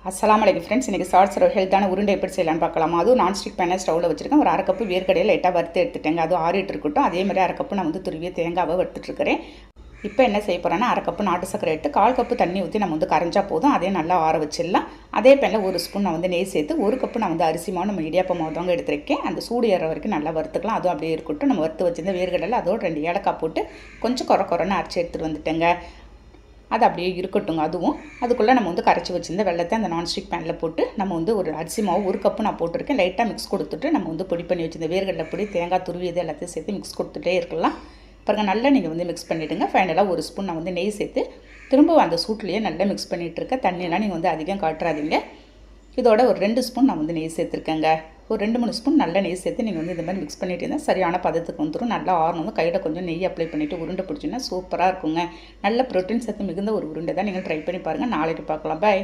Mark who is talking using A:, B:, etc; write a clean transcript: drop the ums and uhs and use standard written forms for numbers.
A: அஸ்ஸலாமு அலைக்கும் ஃப்ரெண்ட்ஸ். இன்றைக்கி ஷார்ட்ஸ் ஹெல்த்தான உருண்டை எப்படி செய்யலான்னு பார்க்கலாமா. அதுவும் நான்ஸ்டிக் பேனை ஸ்டவ்வில் வச்சுருக்கேன். ஒரு அரை கப்பு வேர்க்கடையில் லைட்டாக வறுத்து எடுத்துட்டேங்க. அதுவும் ஆறிட்டு இருக்கட்டும். அதே மாதிரி அரை கப்பு நான் துருவிய தேங்காவை வறுத்துட்ருக்கிறேன். இப்போ என்ன செய்ய போகிறேன்னா, அரை கப்பு நாட்டு சக்கரை எடுத்து 1/4 கப்பு தண்ணி ஊற்றி நம்ம கரைஞ்சா போதும். அதே நல்லா ஆற வச்சிடலாம். அதே பேனில் 1 ஸ்பூன் நான் நெய் சேர்த்து 1 கப்பு நான் அரிசி மாவு நம்ம இடியாப்ப மாவு தாங்க எடுத்துருக்கேன். அந்த சூடு ஏற வரைக்கும் நல்லா வறுத்துக்கலாம். அதுவும் அப்படியே இருக்கட்டும். நம்ம வறுத்து வச்சிருந்த வேர்க்கடலை அதோட 2 ஏலக்காய் போட்டு கொஞ்சம் குறைன்னு அரைச்சி எடுத்துகிட்டு வந்துட்டேங்க. அது அப்படியே இருக்கட்டுங்க. அதுக்குள்ளே நம்ம கரைச்சி வச்சுருந்த வெள்ளத்தை அந்த நான்ஸ்டிக் பேனில் போட்டு நம்ம ஒரு அரிசி மாவு 1 கப்பு நான் போட்டிருக்கேன். லைட்டாக மிக்ஸ் கொடுத்துட்டு நம்ம பொடி பண்ணி வச்சுருந்த வேர்க்கடலை பொடி, தேங்காய் துருவியது எல்லாத்தையும் சேர்த்து மிக்ஸ் கொடுத்துட்டே இருக்கலாம். பாருங்கள், நல்லா நீங்கள் மிக்ஸ் பண்ணிவிடுங்க. ஃபைனலாக 1 ஸ்பூன் நான் நெய் சேர்த்து திரும்ப அந்த சூட்லேயே நல்லா மிக்ஸ் பண்ணிகிட்ருக்கேன். தண்ணியெல்லாம் நீங்கள் அதிகம் காட்டுறாதீங்க. இதோட ஒரு 2 ஸ்பூன் நான் நெய் சேர்த்துருக்கேங்க. ஒரு 2-3 ஸ்பூன் நல்ல நெய் சேர்த்து நீங்கள் இந்த மாதிரி மிக்ஸ் பண்ணிட்டு இருந்தால் சரியான பதத்துக்கு வந்துடும். நல்லா ஆறணும். கையில் கொஞ்சம் நெய் அப்ளை பண்ணிவிட்டு உருண்டை பிடிச்சிங்கன்னா சூப்பராக இருக்குங்க. நல்ல ப்ரோட்டீன் சத்து மிகுந்த ஒரு உருண்டை தான். நீங்கள் ட்ரை பண்ணி பாருங்கள். நாளைக்கு பார்க்கலாம். பாய்.